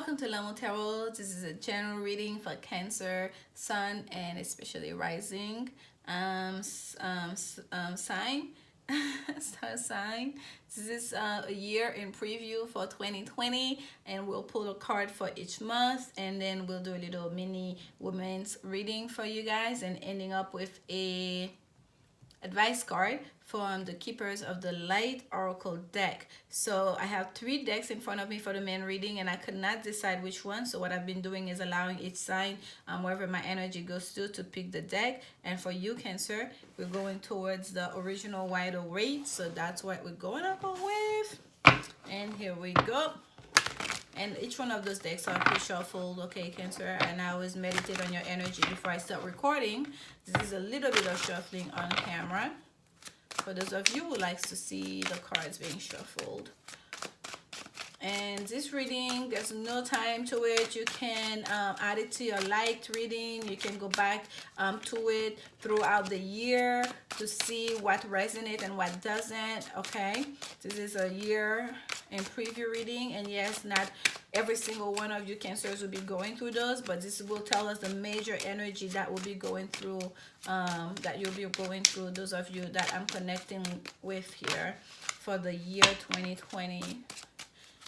Welcome to Lanmou Tarot. This is a general reading for Cancer, Sun, and especially Rising sign. Star sign. This is a year in preview for 2020, and we'll pull a card for each month, and then we'll do a little mini women's reading for you guys, and ending up with a advice card from the Keepers of the Light Oracle deck. So I have 3 decks in front of me for the main reading, and I could not decide which one. So what I've been doing is allowing each sign, wherever my energy goes to pick the deck. And for you, Cancer, we're going towards the original Wide Awake. So that's what we're going to go with. And here we go. And each one of those decks are pre-shuffled, okay, Cancer? And I always meditate on your energy before I start recording. This is a little bit of shuffling on camera for those of you who likes to see the cards being shuffled. And this reading, there's no time to it. You can add it to your liked reading. You can go back to it throughout the year to see what resonates and what doesn't, okay? This is a year in preview reading, and yes, not every single one of you Cancers will be going through those, but this will tell us the major energy that will be going through, that you'll be going through, those of you that I'm connecting with here for the year 2020.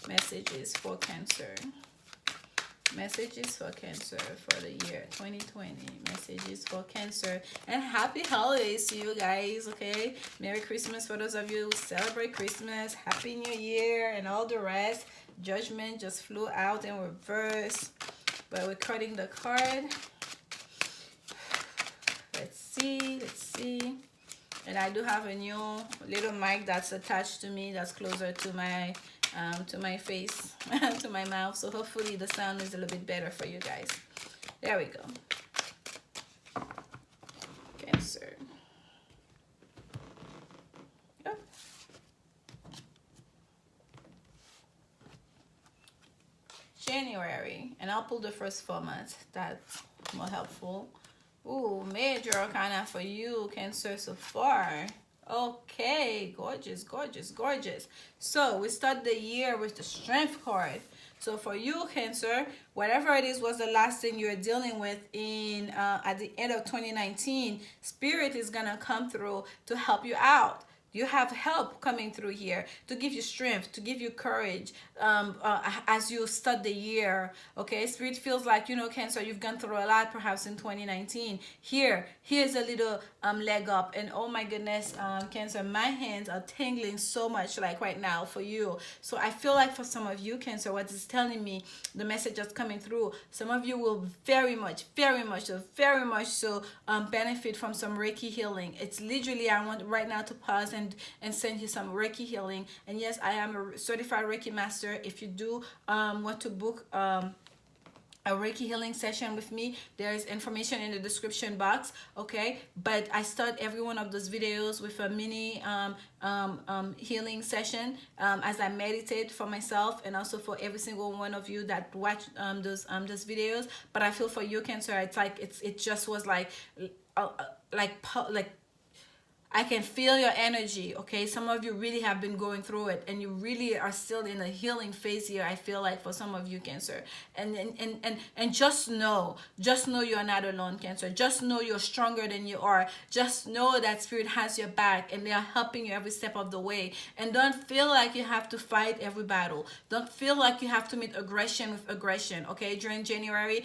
Messages for Cancer. Messages for Cancer for the year 2020. Messages for Cancer. And happy holidays to you guys, okay? Merry Christmas for those of you who celebrate Christmas. Happy New Year and all the rest. Judgment just flew out in reverse. But we're cutting the card. Let's see. Let's see. And I do have a new little mic that's attached to me that's closer to my face, to my mouth. So hopefully the sound is a little bit better for you guys. There we go. Cancer. Oh. January. And I'll pull the first 4 months. That's more helpful. Ooh, major arcana for you, Cancer, so far. Okay, gorgeous, gorgeous, gorgeous. So we start the year with the Strength card. So for you, Cancer, whatever it is was the last thing you're dealing with in at the end of 2019, Spirit is gonna come through to help you out. You have help coming through here to give you strength, to give you courage as you start the year, okay? Spirit feels like, you know, Cancer, you've gone through a lot perhaps in 2019. Here's a little leg up. And oh my goodness, Cancer, my hands are tingling so much like right now for you. So I feel like for some of you, Cancer, what is telling me, the message that's coming through, some of you will very much so benefit from some Reiki healing. It's literally, I want right now to pause and send you some Reiki healing. And yes, I am a certified Reiki master. If you do want to book a Reiki healing session with me, there is information in the description box, okay? But I start every one of those videos with a mini healing session as I meditate for myself and also for every single one of you that watch those videos. But I feel for you, Cancer, it's like it just was like I can feel your energy, okay? Some of you really have been going through it, and you really are still in a healing phase here, I feel like, for some of you, Cancer. And just know you're not alone, Cancer. Just know you're stronger than you are. Just know that Spirit has your back, and they are helping you every step of the way. And don't feel like you have to fight every battle. Don't feel like you have to meet aggression with aggression, okay? During January,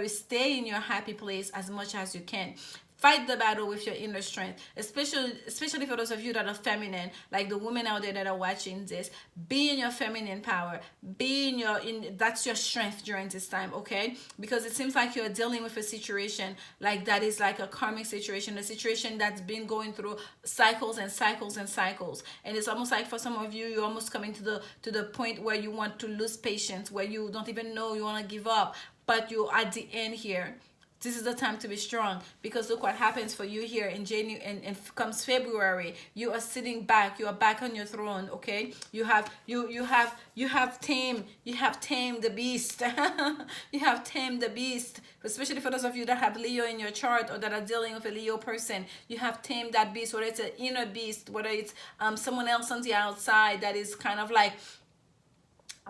stay in your happy place as much as you can. Fight the battle with your inner strength, especially for those of you that are feminine, like the women out there that are watching this. Be in your feminine power. That's your strength during this time, okay? Because it seems like you're dealing with a situation like that is like a karmic situation, a situation that's been going through cycles and cycles and cycles. And it's almost like for some of you, you're almost coming to the point where you want to lose patience, where you don't even know you want to give up, but you're at the end here. This is the time to be strong, because look what happens for you here in January, and comes February. You are sitting back. You are back on your throne. Okay, you have tamed the beast. You have tamed the beast. Especially for those of you that have Leo in your chart or that are dealing with a Leo person, you have tamed that beast. Whether it's an inner beast, whether it's someone else on the outside that is kind of like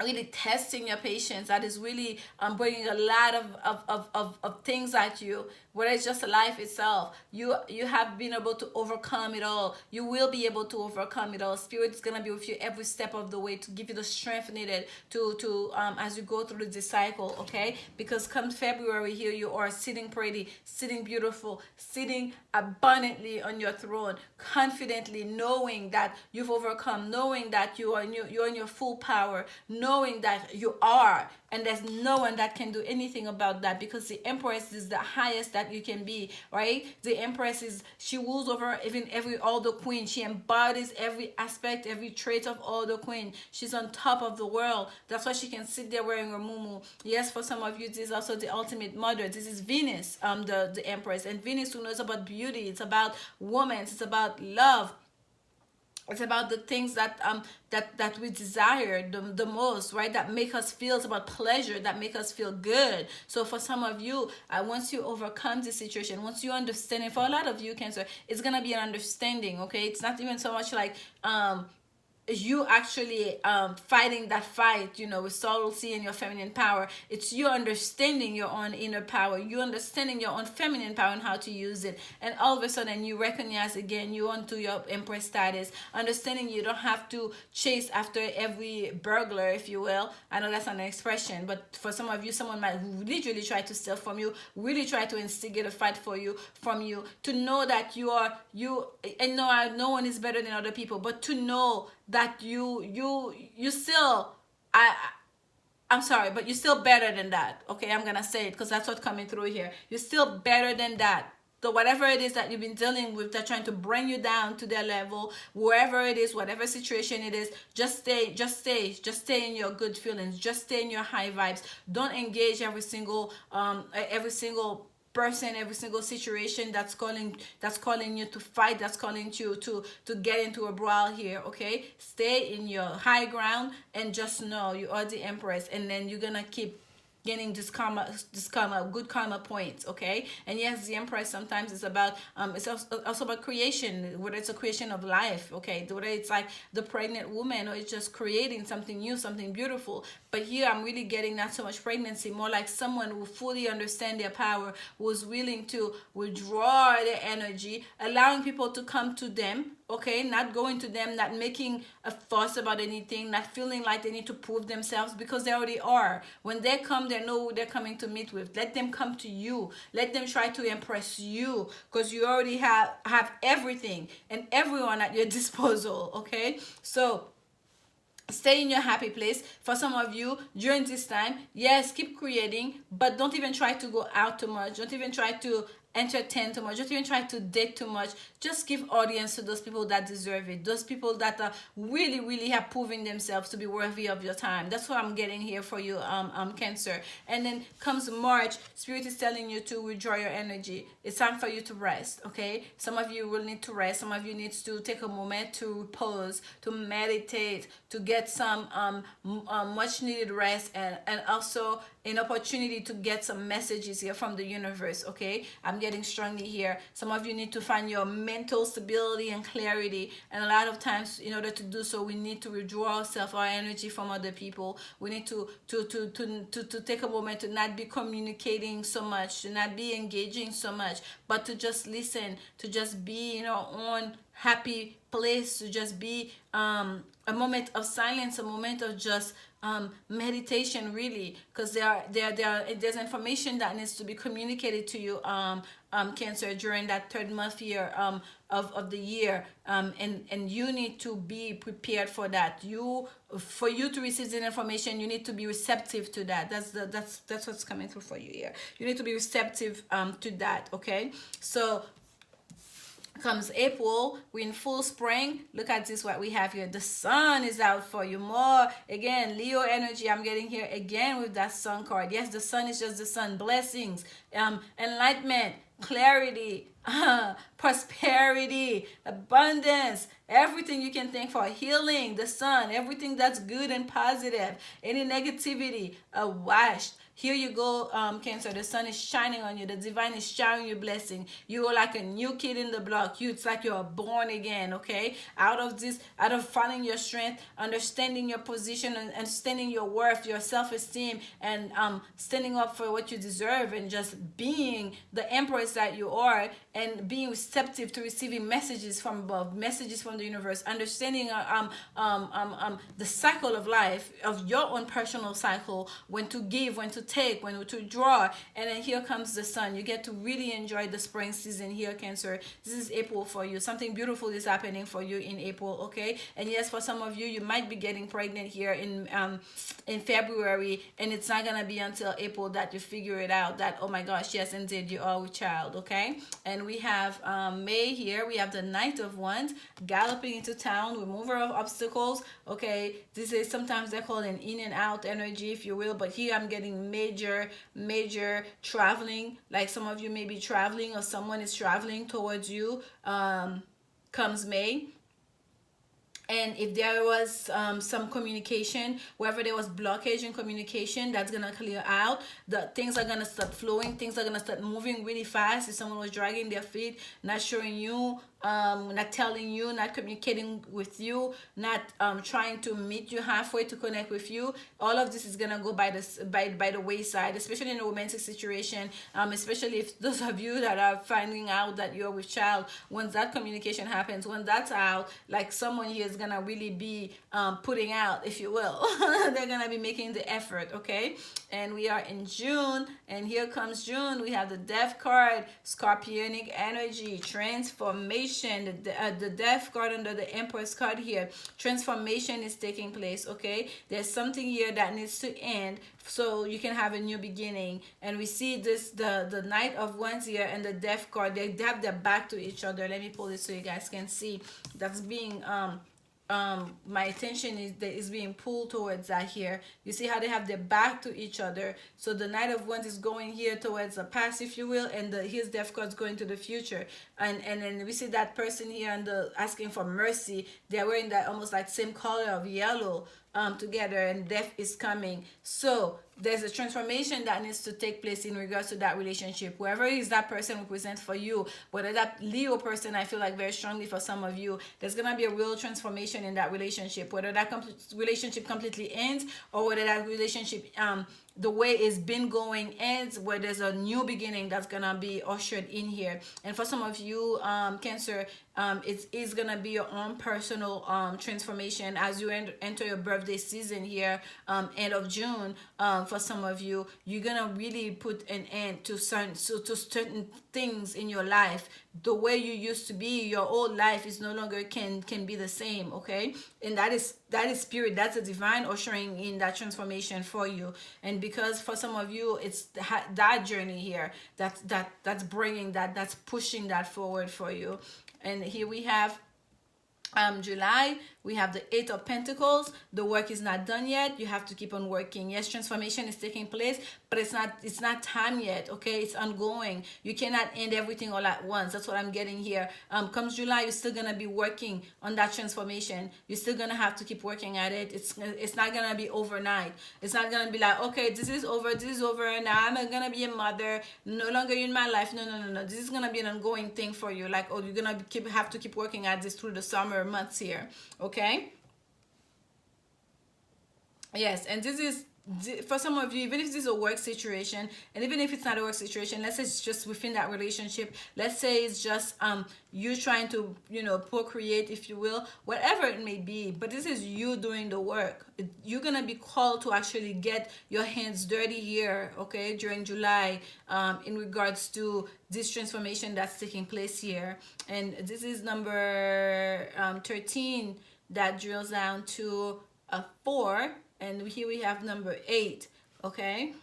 really testing your patience, that is really bringing a lot of things at you, whether it's just life itself, you have been able to overcome it all. You will be able to overcome it all. Spirit is going to be with you every step of the way to give you the strength needed to as you go through this cycle, okay? Because come February, here you are, sitting pretty, sitting beautiful, sitting abundantly on your throne, confidently knowing that you've overcome, knowing that you're in your full power, knowing that you are, and there's no one that can do anything about that, because the Empress is the highest that you can be, right? The Empress is, she rules over even every all the queen. She embodies every aspect, every trait of all the queen. She's on top of the world. That's why she can sit there wearing her muumuu. Yes, for some of you, this is also the ultimate mother. This is Venus, the Empress, and Venus, who knows about beauty. It's about women. It's about love. It's about the things that that we desire the most, right? That make us feel, it's about pleasure, that make us feel good. So for some of you, once you overcome the situation, once you understand it, for a lot of you, Cancer, it's gonna be an understanding, okay? It's not even so much like you actually fighting that fight, you know, with subtlety and your feminine power. It's you understanding your own inner power, you understanding your own feminine power and how to use it, and all of a sudden you recognize again you onto your Empress status, understanding you don't have to chase after every burglar, if you will. I know that's an expression, but for some of you, someone might literally try to steal from you, really try to instigate a fight for you, from you, to know that you are you, and no one is better than other people, but to know that you still, I'm sorry, but you're still better than that, okay? I'm gonna say it because that's what's coming through here. You're still better than that. So whatever it is that you've been dealing with, they're trying to bring you down to their level, wherever it is, whatever situation it is, just stay in your good feelings, just stay in your high vibes. Don't engage every single person, every single situation that's calling you to fight, that's calling you to get into a brawl here, okay? Stay in your high ground and just know you are the Empress, and then you're gonna keep getting this karma, good karma points, okay? And yes, the Empress sometimes is about it's also about creation, whether it's a creation of life, okay, whether it's like the pregnant woman or it's just creating something new, something beautiful. But here I'm really getting not so much pregnancy, more like someone who fully understand their power, who's willing to withdraw their energy, allowing people to come to them, okay? Not going to them, not making a fuss about anything, not feeling like they need to prove themselves, because they already are. When they come, they know who they're coming to meet with. Let them come to you. Let them try to impress you, because you already have everything and everyone at your disposal, okay? So stay in your happy place. For some of you during this time, yes, keep creating, but don't even try to go out too much, don't even try to entertain too much, don't even try to date too much. Just give audience to those people that deserve it, those people that are really have proven themselves to be worthy of your time. That's what I'm getting here for you, Cancer. And then comes March, Spirit is telling you to withdraw your energy. It's time for you to rest, okay? Some of you will need to rest, some of you needs to take a moment to pause, to meditate, to get some much needed rest, and also an opportunity to get some messages here from the universe, okay? I'm getting strongly here. Some of you need to find your mental stability and clarity, and a lot of times in order to do so, we need to withdraw ourselves, our energy from other people. We need to take a moment to not be communicating so much, to not be engaging so much, but to just listen, to just be in our own happy place, to just be a moment of silence, a moment of just meditation, really, because there's information that needs to be communicated to you, Cancer, during that third month here of the year, and you need to be prepared for that. For you to receive the information, you need to be receptive to that. That's what's coming through for you here. You need to be receptive to that, okay? So comes April, we're in full spring. Look at this, what we have here. The sun is out for you more. Again, Leo energy, I'm getting here again with that sun card. Yes, the sun is just the sun. Blessings, enlightenment, clarity, prosperity, abundance, everything you can think for, healing, the sun, everything that's good and positive, any negativity, a wash. Here you go, Cancer. The sun is shining on you. The divine is showering you blessing. You are like a new kid in the block. It's like you're born again, okay? Out of this, out of finding your strength, understanding your position, and understanding your worth, your self-esteem, and standing up for what you deserve, and just being the empress that you are, and being receptive to receiving messages from above, messages from the universe, understanding the cycle of life, of your own personal cycle, when to give, when to take, when to draw. And then here comes the sun. You get to really enjoy the spring season here, Cancer. This is April for you. Something beautiful is happening for you in April, okay? And yes, for some of you, you might be getting pregnant here in February, and it's not gonna be until April that you figure it out that, oh my gosh, yes indeed, you are with child, okay? And we have May here. We have the Knight of Wands, galloping into town, remover of obstacles, okay? This is, sometimes they call it an in and out energy, if you will, but here I'm getting major traveling. Like some of you may be traveling, or someone is traveling towards you comes May. And if there was some communication, wherever there was blockage in communication, that's gonna clear out. The things are gonna start flowing, things are gonna start moving really fast. If someone was dragging their feet, not showing you, not telling you, not communicating with you, not trying to meet you halfway to connect with you, all of this is gonna go by the wayside, especially in a romantic situation. Especially if those of you that are finding out that you're with child, once that communication happens, when that's out, like someone here is gonna really be putting out, if you will. They're gonna be making the effort, okay? And we are in June, and here comes June. We have the Death card, Scorpionic energy, transformation. The Death card under the Empress card here. Transformation is taking place, okay? There's something here that needs to end so you can have a new beginning. And we see this, the Knight of Wands here and the Death card. They have their back to each other. Let me pull this so you guys can see. That's being my attention is being pulled towards that here. You see how they have their back to each other. So the Knight of Wands is going here towards the past, if you will, and his Death card is going to the future. And then we see that person here and asking for mercy. They're wearing that almost like same color of yellow together, and death is coming. So there's a transformation that needs to take place in regards to that relationship, whoever is that person represents for you. Whether that Leo person, I feel like very strongly for some of you, there's gonna be a real transformation in that relationship, whether that relationship completely ends, or whether that relationship the way it's been going ends, where there's a new beginning that's gonna be ushered in here. And for some of you, Cancer, it is gonna be your own personal transformation as you enter your birthday season here, end of June. For some of you, you're gonna really put an end to certain things in your life. The way you used to be, your old life is no longer can be the same, okay? And that is spirit, that's a divine ushering in that transformation for you. And because for some of you, it's that journey here that's bringing that's pushing that forward for you. And here we have July, we have the Eight of Pentacles. The work is not done yet. You have to keep on working. Yes, transformation is taking place, but it's not time yet, okay? It's ongoing. You cannot end everything all at once. That's what I'm getting here. Comes July, you're still gonna be working on that transformation. You're still gonna have to keep working at it. It's not gonna be overnight. It's not gonna be like, okay, this is over, now I'm gonna be a mother, no longer in my life. No. This is gonna be an ongoing thing for you. Like, oh, you're gonna have to keep working at this through the summer months here, okay? Yes, and this is for some of you, even if this is a work situation, and even if it's not a work situation, let's say it's just within that relationship, let's say it's just you trying to procreate, if you will, whatever it may be, but this is you doing the work. You're gonna be called to actually get your hands dirty here, okay, during July, in regards to this transformation that's taking place here. And this is number 13 that drills down to a 4. And here we have number 8, okay?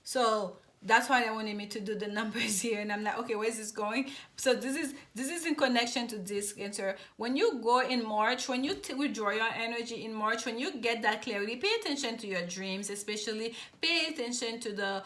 So that's why they wanted me to do the numbers here, and I'm like, okay, where's this going? So this is in connection to this, Cancer. When you go in March, when you withdraw your energy in March, when you get that clarity, pay attention to your dreams, especially pay attention to the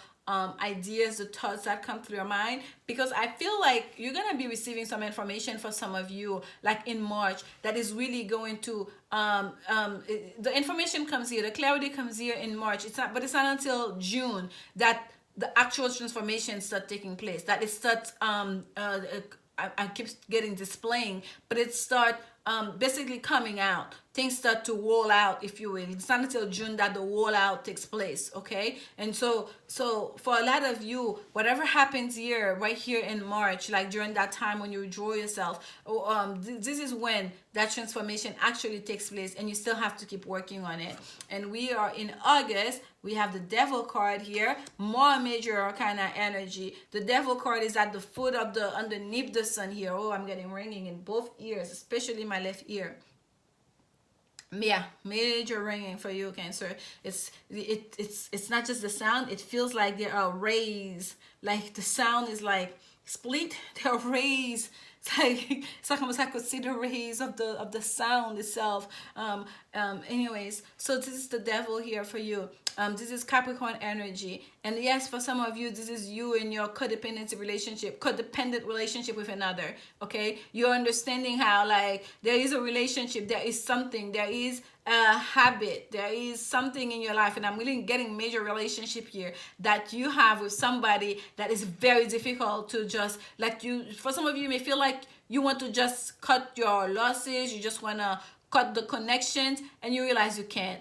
ideas, the thoughts that come through your mind, because I feel like you're gonna be receiving some information for some of you, like in March, that is really going to the information comes here, the clarity comes here in March. It's not, but it's not until June that the actual transformation start taking place. That it starts. I keep getting displaying, but it start basically coming out. Things start to roll out, if you will. It's not until June that the roll out takes place, okay? And so for a lot of you, whatever happens here, right here in March, like during that time when you withdraw yourself, this is when that transformation actually takes place, and you still have to keep working on it. And we are in August. We have the Devil card here, more major kind of energy. The Devil card is at the foot of the, underneath the sun here. Oh, I'm getting ringing in both ears, especially my left ear. Yeah, major ringing for you, Cancer. It's not just the sound. It feels like there are rays. Like the sound is like split. There are rays. It's like almost I could see the rays of the sound itself. Anyways, so this is the Devil here for you. This is Capricorn energy, and yes, for some of you, this is you in your codependent relationship with another. Okay, you're understanding how, like, there is a relationship, there is something, there is a habit, there is something in your life, and I'm really getting major relationship here that you have with somebody that is very difficult to just, like, you. For some of you, may feel like you want to just cut your losses, you just want to cut the connections, and you realize you can't.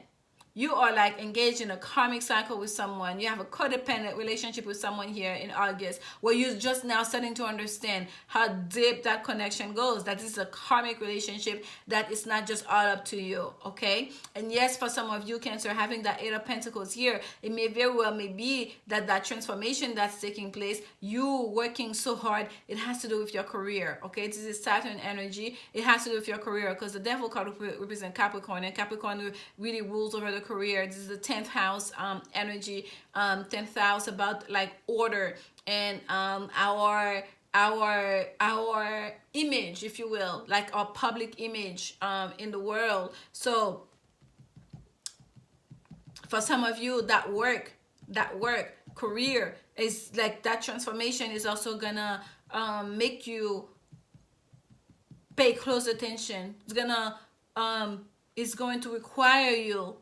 You are like engaged in a karmic cycle with someone. You have a codependent relationship with someone here in August, where you're just now starting to understand how deep that connection goes. That is a karmic relationship, that it's not just all up to you, okay? And yes, for some of you, Cancer, having that Eight of Pentacles here, it may very well may be that transformation that's taking place, you working so hard, it has to do with your career, okay? This is Saturn energy. It has to do with your career, because the Devil card represents Capricorn, and Capricorn really rules over the career. This is the 10th house energy. 10th house about like order and our image, if you will, like our public image in the world. So for some of you, that work career is like, that transformation is also gonna make you pay close attention. It's going to require you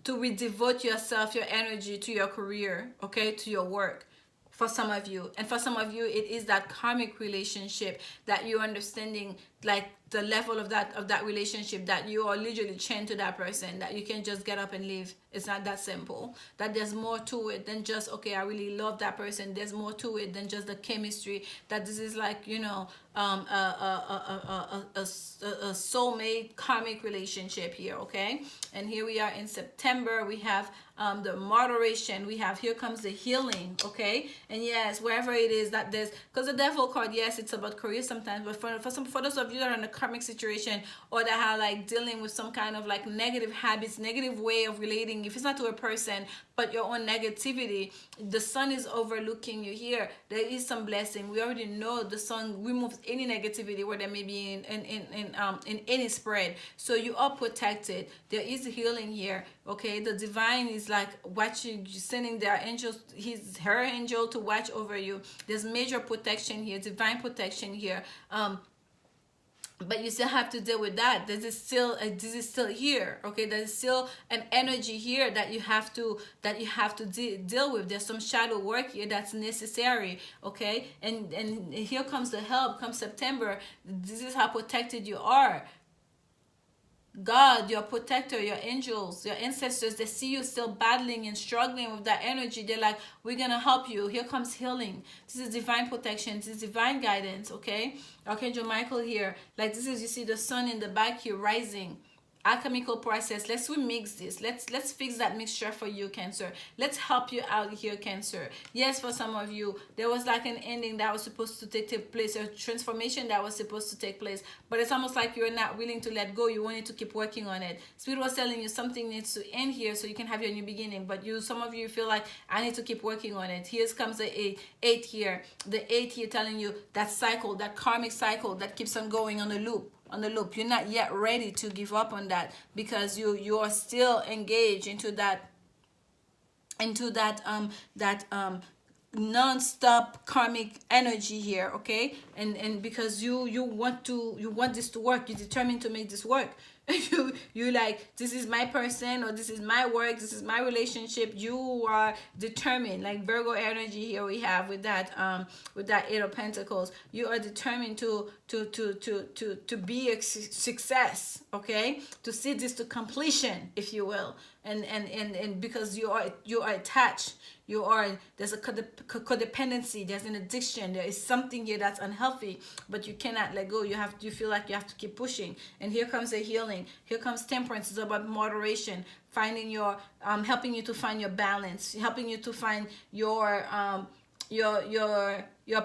to redevote yourself, your energy to your career, okay, to your work, for some of you. And for some of you, it is that karmic relationship that you're understanding, like the level of that relationship, that you are literally chained to that person, that you can just get up and leave. It's not that simple. That there's more to it than just, okay, I really love that person. There's more to it than just the chemistry. That this is like, you know, a soulmate karmic relationship here, okay? And here we are in September. We have the moderation. We have, here comes the healing, okay? And yes, wherever it is that there's, because the Devil card, yes, it's about career sometimes, but for those of you that are in a karmic situation, or that are like dealing with some kind of like negative habits, negative way of relating, if it's not to a person but your own negativity, the sun is overlooking you here. There is some blessing. We already know the sun removes any negativity where there may be in any spread. So you are protected. There is healing here, okay? The divine is like watching, sending their angels, her angel to watch over you. There's major protection here, divine protection here. But you still have to deal with that. This is still here, okay? There's still an energy here that you have to deal with. There's some shadow work here that's necessary, okay? And here comes the help. Come September, this is how protected you are. God, your protector, your angels, your ancestors, they see you still battling and struggling with that energy. They're like, we're going to help you. Here comes healing. This is divine protection. This is divine guidance, okay? Archangel Michael here. Like, this is, you see the sun in the back here rising. alchemical process. Let's remix this. Let's fix that mixture for you, Cancer. Let's help you out here, Cancer. Yes, for some of you, there was like an ending that was supposed to take place, a transformation that was supposed to take place, but it's almost like you're not willing to let go. You wanted to keep working on it. Spirit was telling you something needs to end here so you can have your new beginning, but some of you feel like, I need to keep working on it. Here comes the eight here. The eight here telling you that cycle, that karmic cycle that keeps on going on the loop. You're not yet ready to give up on that, because you are still engaged into that non-stop karmic energy here, okay? And because you want this to work, you're determined to make this work. you like, this is my person, or this is my work, this is my relationship. You are determined, like Virgo energy here we have with that Eight of Pentacles. You are determined to be a success, okay, to see this to completion, if you will. And because you are attached, there's a codependency, there's an addiction, there is something here that's unhealthy, but you cannot let go. You feel like you have to keep pushing. And here comes the healing. Here comes Temperance. It's about moderation, finding your helping you to find your balance, helping you to find your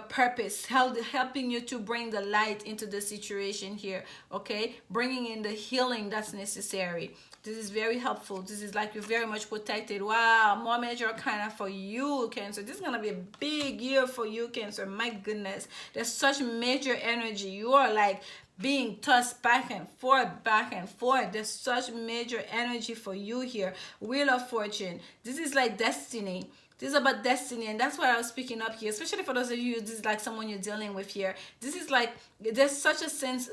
purpose, helping you to bring the light into the situation here, okay? Bringing in the healing that's necessary. This is very helpful. This is like you're very much protected. Wow, more major kind of for you, Cancer. This is going to be a big year for you, Cancer. My goodness. There's such major energy. You are like being tossed back and forth, back and forth. There's such major energy for you here. Wheel of Fortune. This is like destiny. This is about destiny, and that's why I was speaking up here, especially for those of you, this is like someone you're dealing with here. This is like, there's such a sense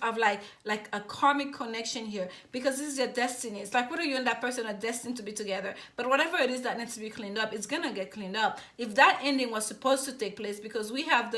of like a karmic connection here, because this is your destiny. It's like whether you and that person are destined to be together, but whatever it is that needs to be cleaned up, it's gonna get cleaned up. If that ending was supposed to take place, because we have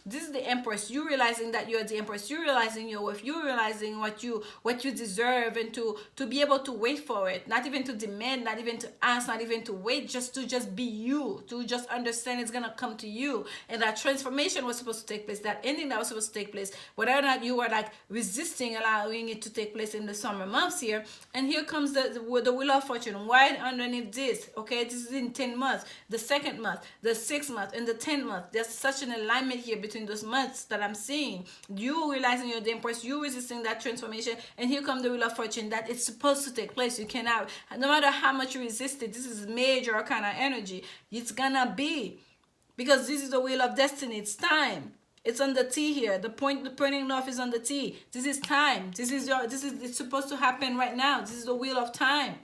this is the Empress, you realizing that you're the Empress, you realizing your worth, you realizing what you deserve, and to be able to wait for it, not even to demand, not even to ask, not even to wait, just to be you, to just understand it's gonna come to you. And that transformation was supposed to take place, that ending that was supposed to take place, whether or not you were like resisting allowing it to take place in the summer months here. And here comes the Wheel of Fortune right underneath this, okay? This is in 10 months, the second month, the 6th month, and the 10th month. There's such an alignment here between those months that I'm seeing. You realizing you're the Empress, you resisting that transformation, and here comes the Wheel of Fortune, that it's supposed to take place. You cannot, no matter how much you resist it, this is major kind of energy. It's gonna be, because this is the Wheel of Destiny. It's time. It's on the T here. The pointing north is on the T. This is time. It's supposed to happen right now. This is the Wheel of Time.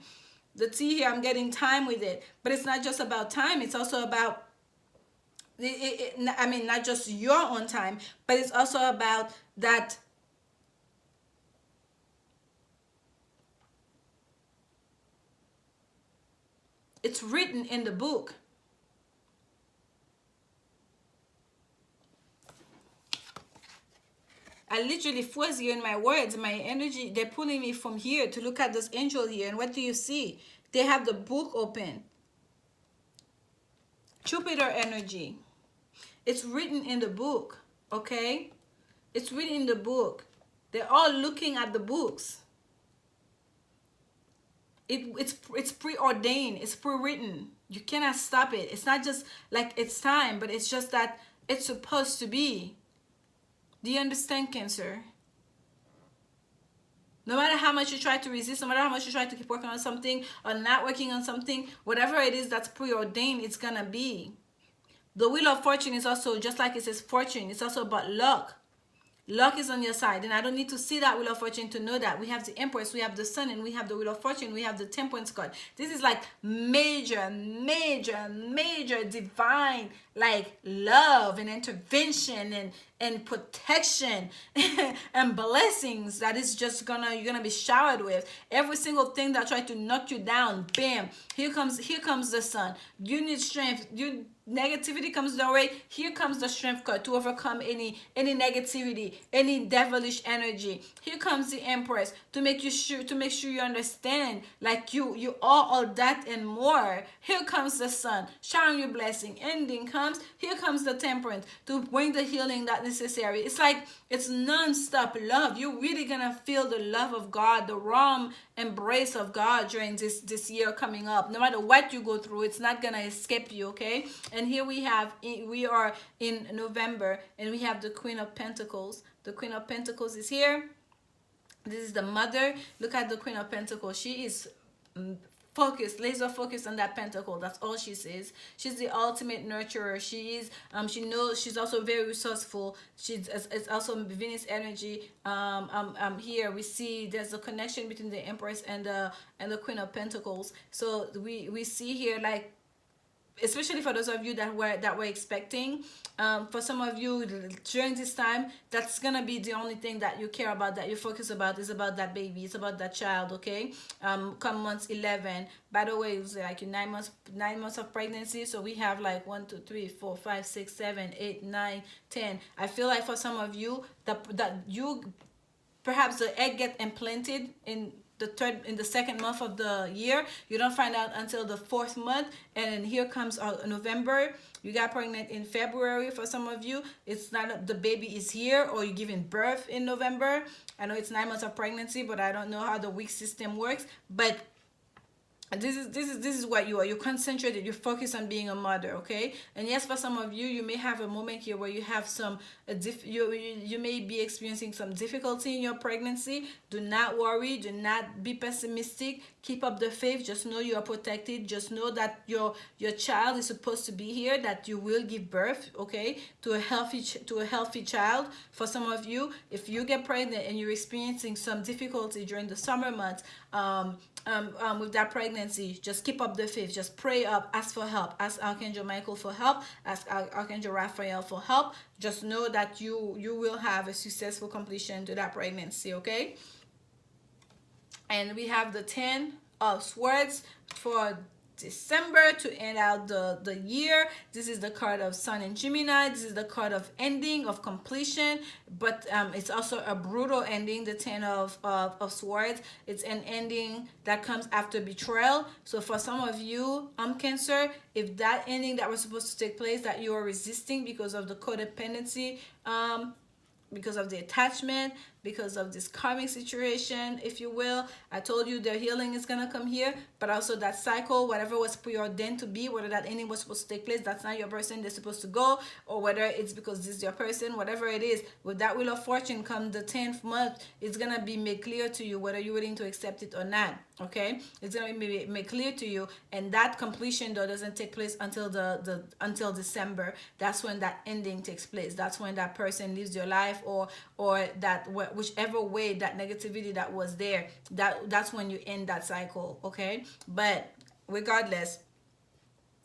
The T here, I'm getting time with it. But it's not just about time. It's also about, I mean, not just your own time, but it's also about that it's written in the book. I literally froze here in my words, my energy. They're pulling me from here to look at this angel here. And what do you see? They have the book open. Jupiter energy. It's written in the book, okay? It's written in the book. They're all looking at the books. It's preordained. It's pre-written. You cannot stop it. It's not just like it's time, but it's just that it's supposed to be. Do you understand, Cancer? No matter how much you try to resist, no matter how much you try to keep working on something or not working on something, whatever it is that's preordained, it's gonna be. The Wheel of Fortune is also, just like it says fortune, it's also about luck. Luck is on your side, and I don't need to see that Wheel of Fortune to know that. We have the Empress, we have the Sun, and we have the Wheel of Fortune, we have the Temperance card. This is like major, major, major divine, like love and intervention and protection and blessings that is just you're gonna be showered with. Every single thing that tried to knock you down, bam, here comes the Sun. You need strength. Negativity comes your way, here comes the strength card to overcome any negativity, any devilish energy. Here comes the Empress to make sure you understand, like you are all that and more. Here comes the Sun showering your blessing. Ending comes. Here comes the Temperance to bring the healing that necessary. It's like it's non-stop love. You're really gonna feel the love of God, the warm embrace of God during this year coming up. No matter what you go through, it's not gonna escape you. Okay. And here we are in November, and we have the Queen of Pentacles. The Queen of Pentacles is here. This is the mother. Look at the Queen of Pentacles. She is focused, laser focused on that pentacle. That's all she says. She's the ultimate nurturer. She is she knows. She's also very resourceful. She's it's also Venus energy. Here we see there's a connection between the Empress and the Queen of Pentacles. So we see here, like, especially for those of you that were expecting, for some of you during this time, that's gonna be the only thing that you care about, that you focus about, is about that baby, it's about that child. Okay. Come months 11, by the way, it's like 9 months of pregnancy. So we have like 1 2 3 4 5 6 7 8 9 10. I feel like for some of you that you perhaps the egg get implanted in the second month of the year. You don't find out until the 4th month, and then here comes November. You got pregnant in February. For some of you, it's not, the baby is here, or you're giving birth in November. I know it's 9 months of pregnancy, but I don't know how the week system works. But this is what you are. You're concentrated, you're focused on being a mother. Okay. And yes, for some of you, you may have a moment here where you have some you may be experiencing some difficulty in your pregnancy. Do not worry, do not be pessimistic. Keep up the faith. Just know you are protected. Just know that your child is supposed to be here, that you will give birth, okay, to a healthy child. For some of you, if you get pregnant and you're experiencing some difficulty during the summer months, with that pregnancy, just keep up the faith. Just pray up, ask for help, ask Archangel Michael for help, ask Archangel Raphael for help. Just know that you will have a successful completion to that pregnancy. Okay. And we have the 10 of Swords for December to end out the year. This is the card of Sun and Gemini. This is the card of ending, of completion, but it's also a brutal ending. The 10 of Swords, it's an ending that comes after betrayal. So for some of you, Cancer, if that ending that was supposed to take place, that you are resisting because of the codependency, because of the attachment, because of this karmic situation, if you will. I told you the healing is gonna come here, but also that cycle, whatever was preordained to be, whether that ending was supposed to take place, that's not your person, they're supposed to go, or whether it's because this is your person, whatever it is, with that Wheel of Fortune come the 10th month, it's gonna be made clear to you whether you're willing to accept it or not. Okay, it's gonna be made clear to you, and that completion though doesn't take place until until December. That's when that ending takes place. That's when that person leaves your life, or that whichever way that negativity that was there, that's when you end that cycle. Okay, but regardless,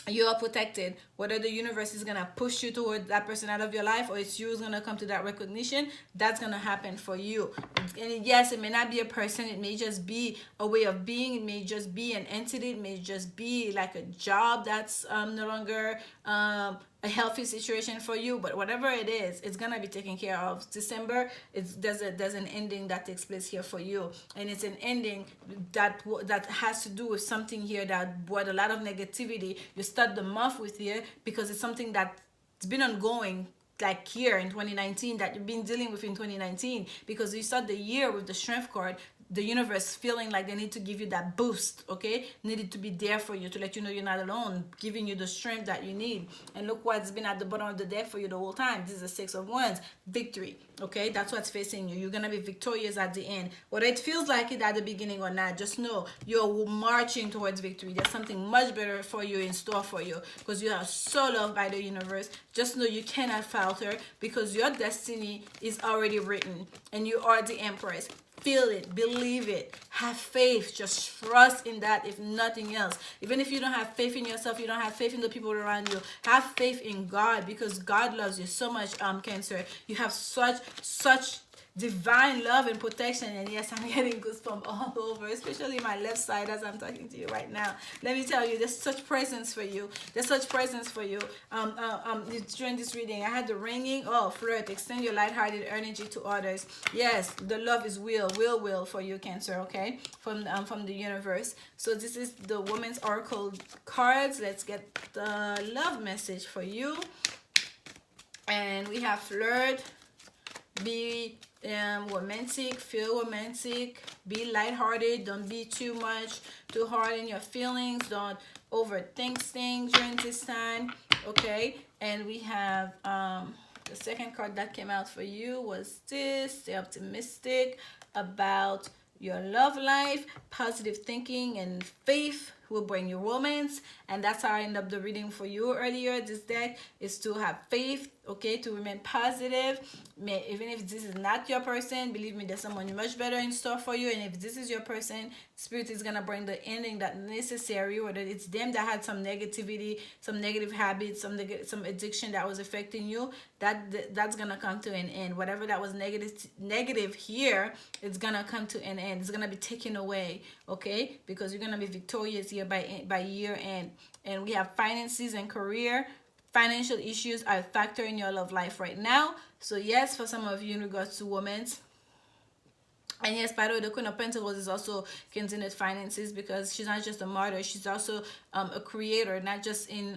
you are protected. Whether the universe is gonna push you toward that person out of your life, or it's you who's gonna come to that recognition, that's gonna happen for you. And yes, it may not be a person, it may just be a way of being, it may just be an entity, it may just be like a job that's no longer a healthy situation for you. But whatever it is, it's gonna be taken care of. December, there's an ending that takes place here for you, and it's an ending that has to do with something here that brought a lot of negativity. You start the month with here because it's something that's been ongoing, like here in 2019, that you've been dealing with in 2019, because you start the year with the Strength card, the universe feeling like they need to give you that boost. Okay, needed to be there for you, to let you know you're not alone, giving you the strength that you need. And look what's been at the bottom of the deck for you the whole time. This is the 6 of Wands, victory. Okay, that's what's facing you. You're gonna be victorious at the end, whether it feels like it at the beginning or not. Just know you're marching towards victory. There's something much better for you in store for you, because you are so loved by the universe. Just know you cannot falter, because your destiny is already written, and you are the Empress. Feel it, believe it, have faith, just trust in that, if nothing else. Even if you don't have faith in yourself, you don't have faith in the people around you, have faith in God, because God loves you so much, Cancer. You have such divine love and protection. And yes, I'm getting goosebumps all over, especially my left side as I'm talking to you right now. Let me tell you, there's such presence for you. There's such presence for you. During this reading, I had the ringing. Oh, flirt, extend your lighthearted energy to others. Yes, the love is will for you, Cancer. Okay, from the universe. So this is the Woman's Oracle cards. Let's get the love message for you. And we have flirt, be romantic, feel romantic, be lighthearted, don't be too hard in your feelings, don't overthink things during this time, okay? And we have the second card that came out for you was this: stay optimistic about your love life, positive thinking and faith will bring you romance. And that's how I end up the reading for you earlier. This deck is to have faith, okay, to remain positive. Even if this is not your person, believe me, there's someone much better in store for you. And if this is your person, spirit is gonna bring the ending that necessary, whether it's them that had some negativity, some negative habits, some addiction that was affecting you, that's gonna come to an end. Whatever that was negative here, it's gonna come to an end. It's gonna be taken away, okay? Because you're gonna be victorious here by year end. And we have finances and career. Financial issues are a factor in your love life right now. So yes, for some of you in regards to women, and yes, by the way, the Queen of Pentacles is also considered finances, because she's not just a martyr, she's also a creator, not just in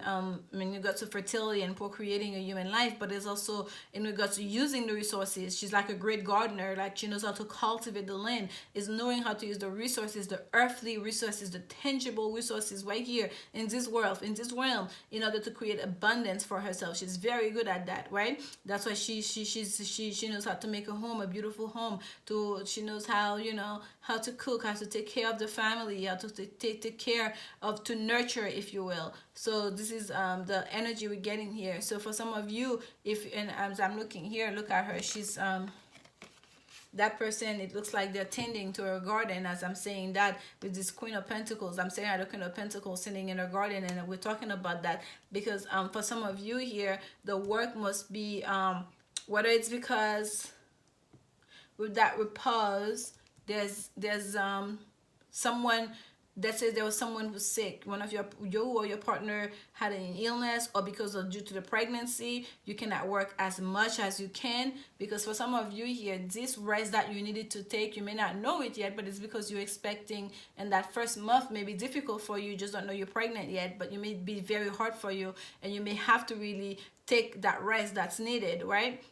regards to fertility and procreating a human life, but it's also in regards to using the resources. She's like a great gardener, like she knows how to cultivate the land, is knowing how to use the resources, the earthly resources, the tangible resources right here in this world, in this realm, in order to create abundance for herself. She's very good at that, right? That's why she knows how to make a home, a beautiful home. She knows how, how to cook, how to take care of the family, how to take care of, to nurture, if you will. So this is the energy we're getting here. So for some of you, and as I'm looking here, look at her, she's that person, it looks like they're tending to a garden. As I'm saying that with this Queen of Pentacles, I'm saying the Queen of Pentacles sitting in a garden, and we're talking about that because for some of you here, the work must be whether it's because with that repose, there's someone that says there was someone who's sick. One of you or your partner had an illness, or because of due to the pregnancy, you cannot work as much as you can. Because for some of you here, this rest that you needed to take, you may not know it yet, but it's because you're expecting, and that first month may be difficult for you. You just don't know you're pregnant yet, but it may be very hard for you, and you may have to really take that rest that's needed, right?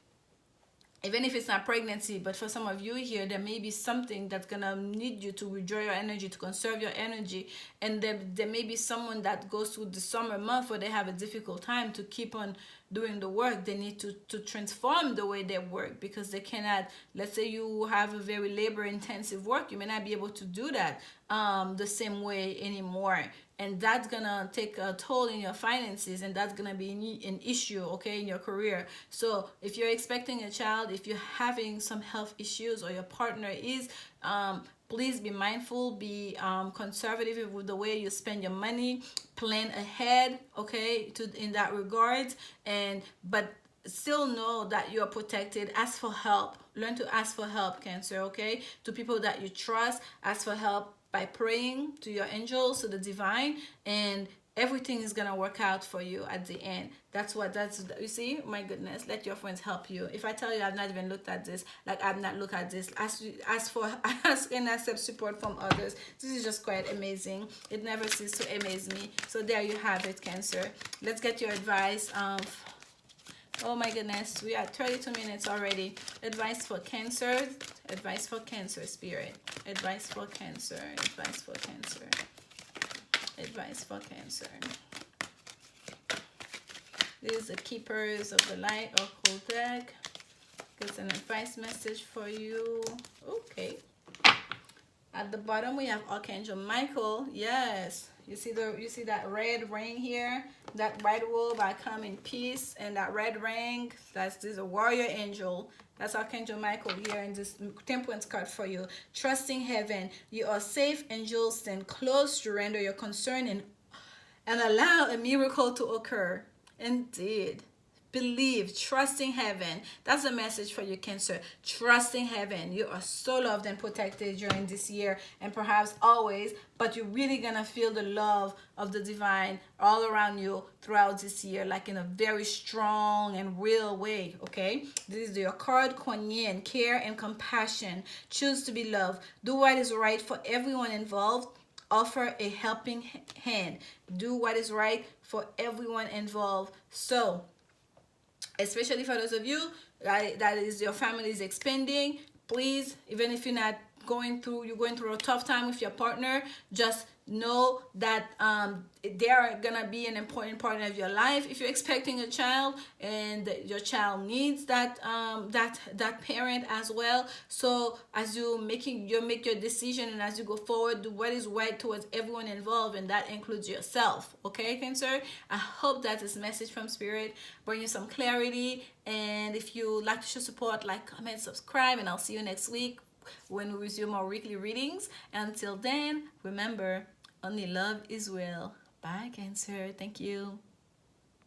Even if it's not pregnancy, but for some of you here, there may be something that's gonna need you to withdraw your energy, to conserve your energy. And there may be someone that goes through the summer month where they have a difficult time to keep on doing the work. They need to transform the way they work, because they cannot, let's say you have a very labor intensive work, you may not be able to do that the same way anymore. And that's gonna take a toll in your finances, and that's gonna be an issue, okay, in your career. So if you're expecting a child, if you're having some health issues, or your partner is, please be mindful, be conservative with the way you spend your money, plan ahead, okay, in that regard. But still know that you're protected. Ask for help. Learn to ask for help, Cancer, okay? To people that you trust, ask for help by praying to your angels, to the divine, and everything is gonna work out for you at the end. That's you see. My goodness, let your friends help you. If I tell you I've not even looked at this, like I've not looked at this, ask and accept support from others. This is just quite amazing. It never ceases to amaze me. So there you have it, Cancer. Let's get your advice. Oh my goodness, we are 32 minutes already. Advice for Cancer. Advice for Cancer, Spirit. Advice for Cancer. Advice for Cancer. Advice for Cancer. This is the Keepers of the Light Oracle deck. It's an advice message for you. Okay. At the bottom we have Archangel Michael. Yes. You see that red ring here? That white robe, I come in peace. And that red ring, this is a warrior angel. That's Archangel Michael here in this Temperance card for you. Trusting heaven. You are safe. Angels stand close to render your concern and allow a miracle to occur. Indeed. Believe, trusting heaven. That's a message for you, Cancer. Trusting heaven. You are so loved and protected during this year, and perhaps always, but you're really gonna feel the love of the divine all around you throughout this year, like in a very strong and real way, okay? This is your card, Kuan Yin, care and compassion. Choose to be loved. Do what is right for everyone involved. Offer a helping hand. Do what is right for everyone involved. So, especially for those of you that is your family is expanding. Please, even if you're going through a tough time with your partner, just know that they are gonna be an important part of your life. If you're expecting a child and your child needs that parent as well, so as you make your decision, and as you go forward, do what is right towards everyone involved, and that includes yourself. Okay, Cancer, I hope that this message from Spirit bring you some clarity. And if you like to show support, like, comment, subscribe, and I'll see you next week when we resume our weekly readings. Until then, remember, only love is real. Bye, Cancer. Thank you.